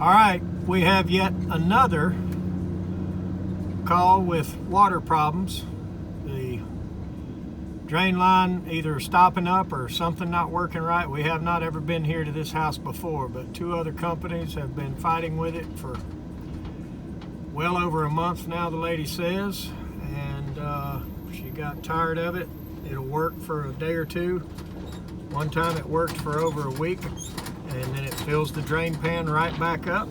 All right, we have yet another call with water problems. The drain line either stopping up or something not working right. We have not ever been here to this house before, but two other companies have been fighting with it for well over a month now, the lady says, and she got tired of it. It'll work for a day or two. One time it worked for over a week, and then it fills the drain pan right back up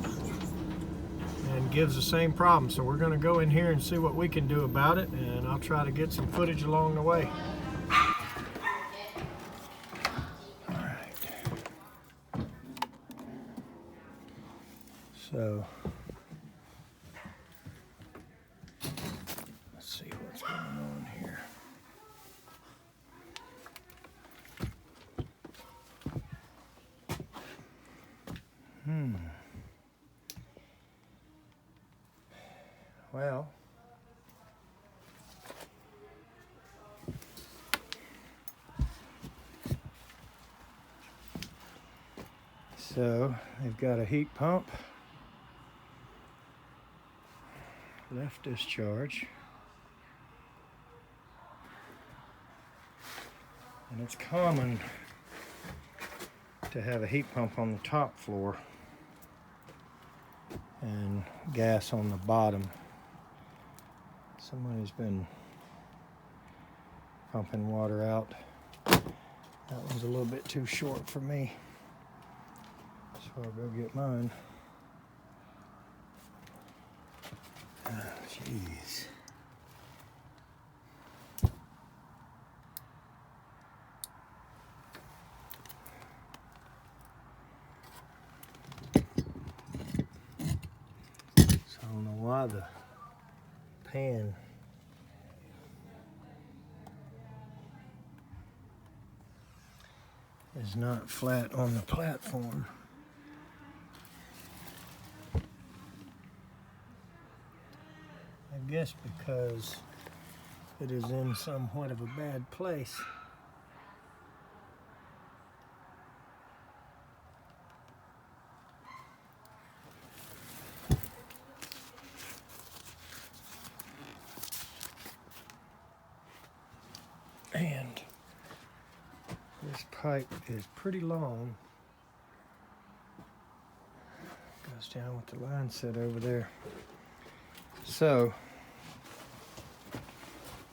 and gives the same problem. So we're going to go in here and see what we can do about it, and I'll try to get some footage along the way. All right. So let's see what's going on here. Well, so they've got a heat pump, left discharge, and it's common to have a heat pump on the top floor and gas on the bottom. Somebody's been pumping water out. That one's a little bit too short for me, so I'll go get mine. Oh, jeez. So I don't know why the pan is not flat on the platform. I guess because it is in somewhat of a bad place. And this pipe is pretty long. Goes down with the line set over there. So,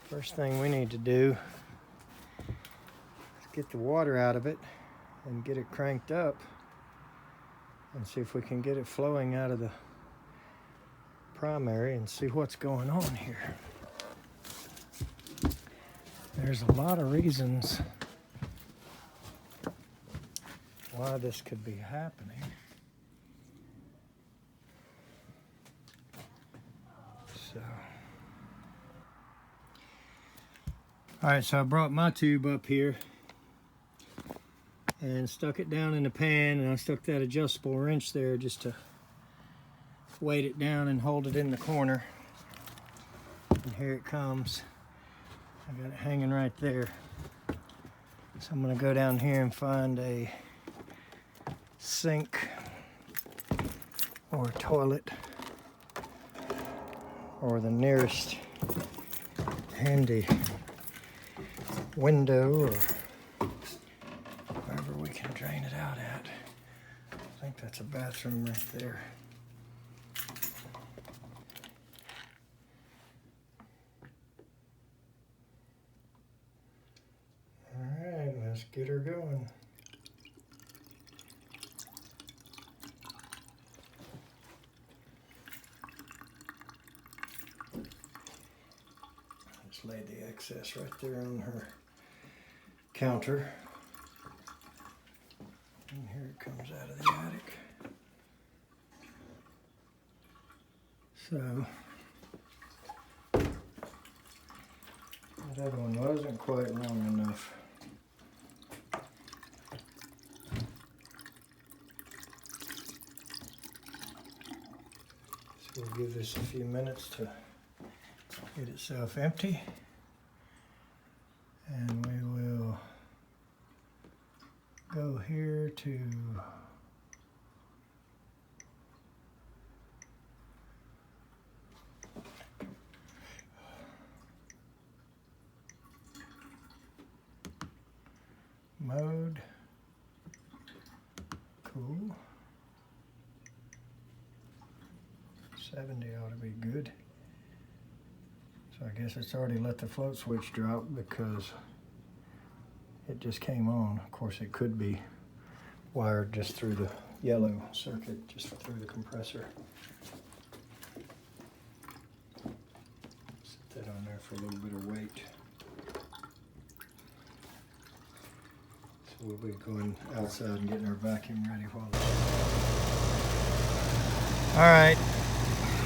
first thing we need to do is get the water out of it and get it cranked up and see if we can get it flowing out of the primary and see what's going on here. There's a lot of reasons why this could be happening. So, all right, so I brought my tube up here and stuck it down in the pan, and I stuck that adjustable wrench there just to weight it down and hold it in the corner. And here it comes. I got it hanging right there. So I'm gonna go down here and find a sink or toilet or the nearest handy window or wherever we can drain it out at. I think that's a bathroom right there. Let's get her going. Just laid the excess right there on her counter. And here it comes out of the attic. So, that other one wasn't quite long enough. So we'll give this a few minutes to get itself empty, and we will go here to cool. 70 ought to be good. So I guess it's already let the float switch drop because it just came on. Of course, it could be wired just through the yellow circuit, just through the compressor. Set that on there for a little bit of weight. So we'll be going outside and getting our vacuum ready while this. All right,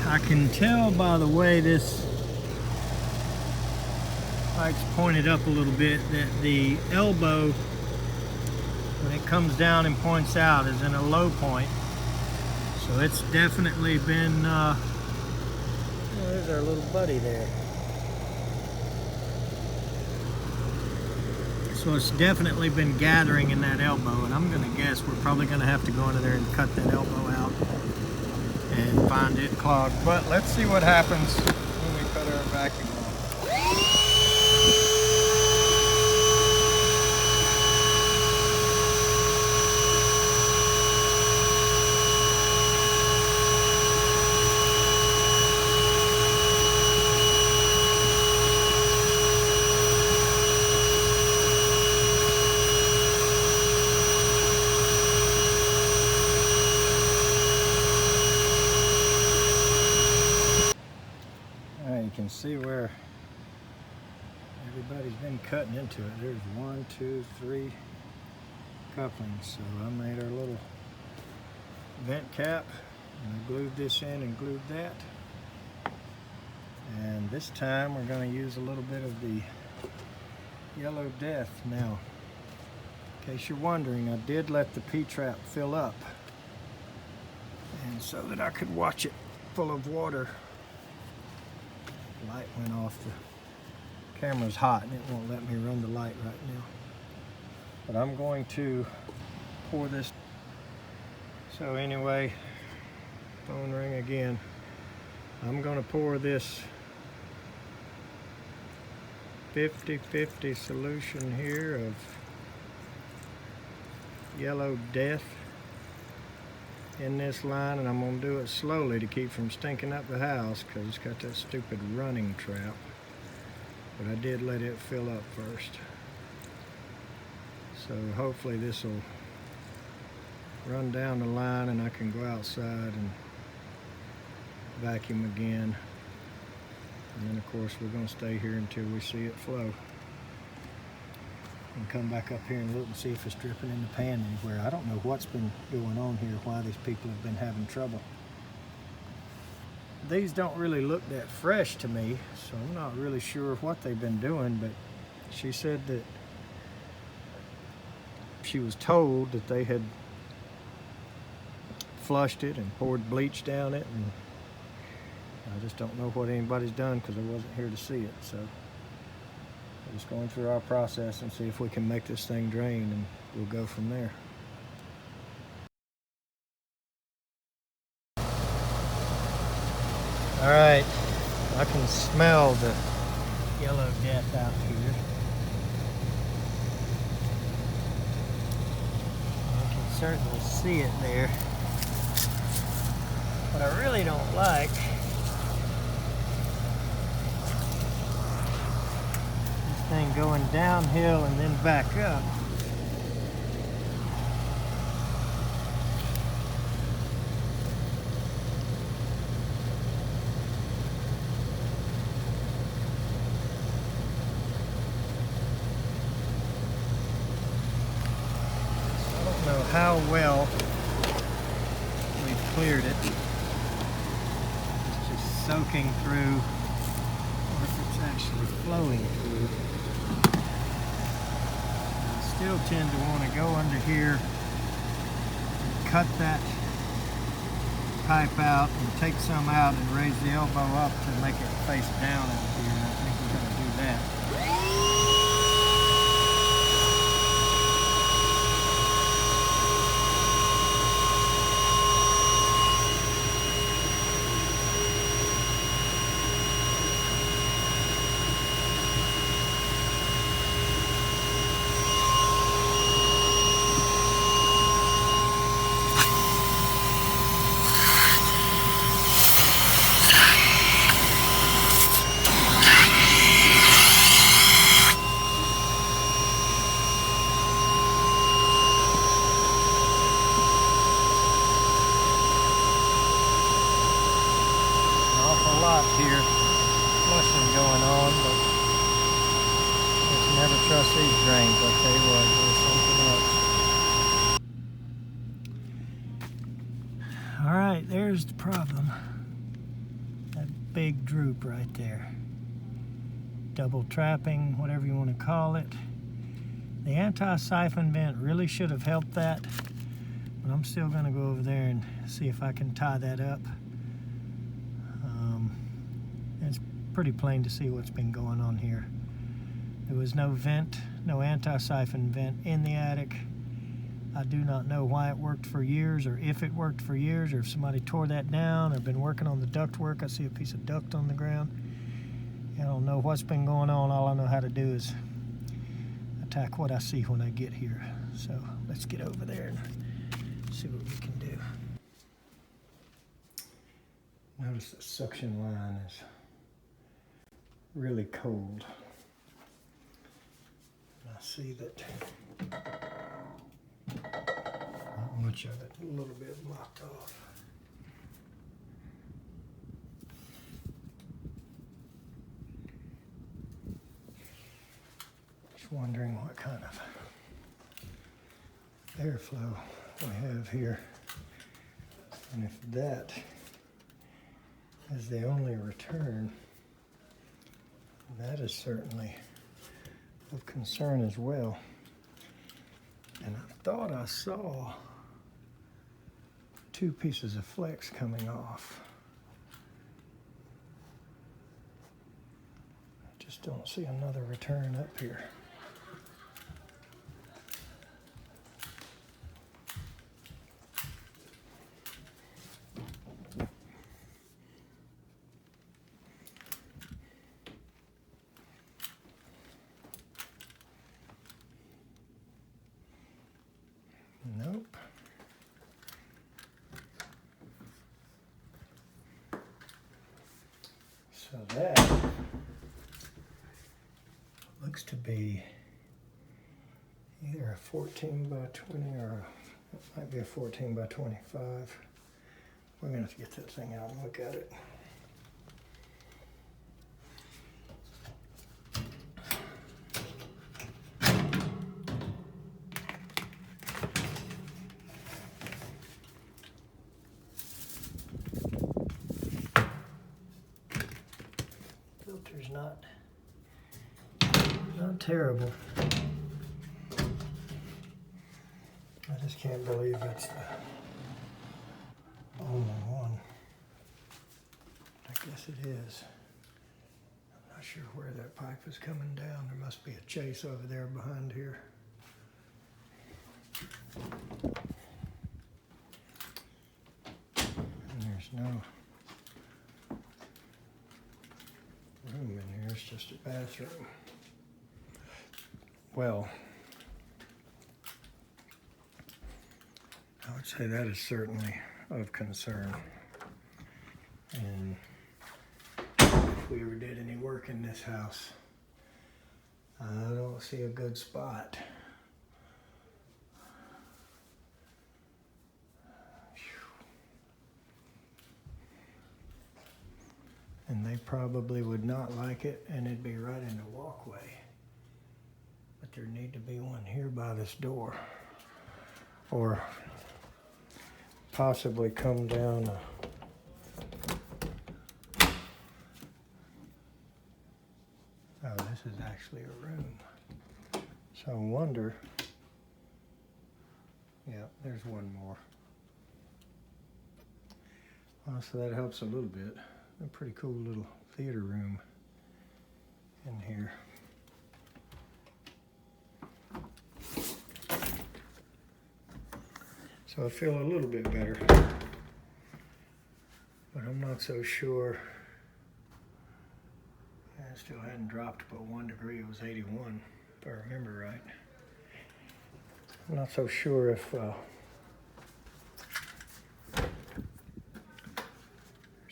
I can tell by the way this light's pointed up a little bit that the elbow, when it comes down and points out, is in a low point. So it's definitely been, oh, there's our little buddy there. So it's definitely been gathering in that elbow, and I'm gonna guess we're probably gonna have to go into there and cut that elbow out and find it clogged. But let's see what happens when we put our vacuum on. You can see where everybody's been cutting into it. There's 1, 2, 3 couplings. So I made our little vent cap and I glued this in and glued that. And this time we're going to use a little bit of the Yellow Death. Now, in case you're wondering, I did let the P-trap fill up, and so that I could watch it full of water. Light went off. The camera's hot and it won't let me run the light right now. But I'm going to pour this. So anyway, phone ring again. I'm going to pour this 50-50 solution here of Yellow Death in this line, and I'm going to do it slowly to keep from stinking up the house because it's got that stupid running trap. But I did let it fill up first. So hopefully this will run down the line and I can go outside and vacuum again. And then of course we're going to stay here until we see it flow. And come back up here and look and see if it's dripping in the pan anywhere. I don't know what's been going on here, why these people have been having trouble. These don't really look that fresh to me, so I'm not really sure what they've been doing, but she said that she was told that they had flushed it and poured bleach down it, and I just don't know what anybody's done because I wasn't here to see it. So just going through our process and see if we can make this thing drain, and we'll go from there. All right, I can smell the Yellow Death out here. I can certainly see it there. What I really don't like thing going downhill and then back up. I don't know how well we've cleared it. It's just soaking through, or if it's actually flowing through. Still tend to want to go under here and cut that pipe out and take some out and raise the elbow up to make it face down out here. I think we're going to do that. spot here, flushing going on, but just never trust these drains. I tell you what, there's something else. All right, there's the problem. That big droop right there. Double trapping, whatever you want to call it. The anti-siphon vent really should have helped that, but I'm still going to go over there and see if I can tie that up. It's pretty plain to see what's been going on here. There was no vent, no anti-siphon vent in the attic. I do not know why it worked for years, or if it worked for years, or if somebody tore that down or been working on the duct work. I see a piece of duct on the ground. I don't know what's been going on. All I know how to do is attack what I see when I get here. So let's get over there and see what we can do. Notice the suction line is really cold. I see that not much of it, a little bit blocked off. Just wondering what kind of airflow we have here, and if that is the only return, that is certainly of concern as well. And I thought I saw 2 pieces of flex coming off. I just don't see another return up here. Nope. So that looks to be either a 14 by 20 or it might be a 14 by 25. We're going to have to get that thing out and look at it. Filter's not terrible. I just can't believe it's the only one. I guess it is. I'm not sure where that pipe is coming down. There must be a chase over there behind here. And there's no room in here. It's just a bathroom. Well, I would say that is certainly of concern. And if we ever did any work in this house, I don't see a good spot. And they probably would not like it, and it'd be right in the walkway. But there need to be one here by this door, or possibly come down oh, this is actually a room. So I wonder, yeah, there's one more. So that helps a little bit. A pretty cool little theater room in here. So I feel a little bit better, but I'm not so sure. I still hadn't dropped but 1 degree. It was 81, if I remember right. I'm not so sure if there's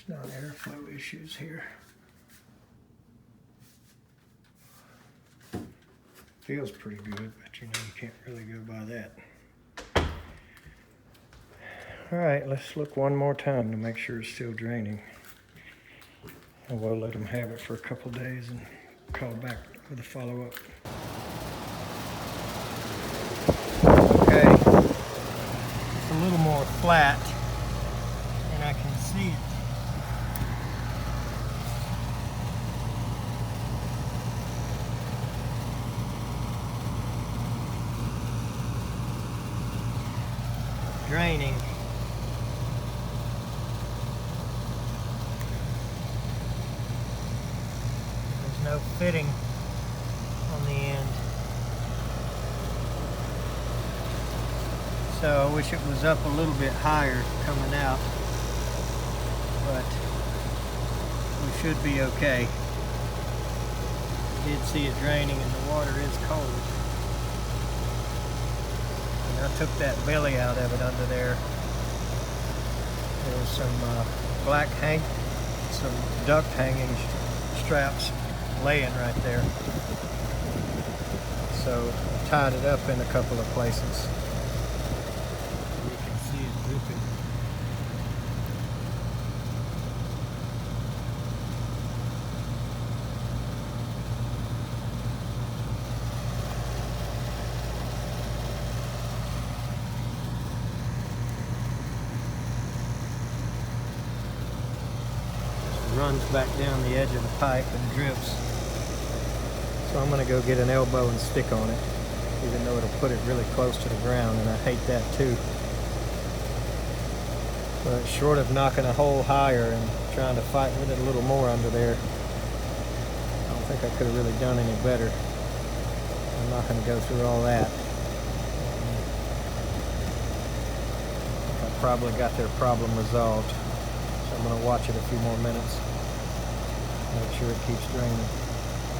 not airflow issues here. Feels pretty good, but you know you can't really go by that. All right, let's look one more time to make sure it's still draining. And we'll let them have it for a couple days and call back with a follow-up. Okay, it's a little more flat and I can see it. Draining. There's no fitting on the end. So I wish it was up a little bit higher coming out, but we should be okay. I did see it draining and the water is cold. I took that belly out of it under there. There was some some duct hanging straps laying right there. So I tied it up in a couple of places. You can see it dripping. Runs back down the edge of the pipe and drips. So I'm going to go get an elbow and stick on it, even though it'll put it really close to the ground, and I hate that too. But short of knocking a hole higher and trying to fight with it a little more under there, I don't think I could have really done any better. I'm not going to go through all that. I probably got their problem resolved. I'm going to watch it a few more minutes, make sure it keeps draining.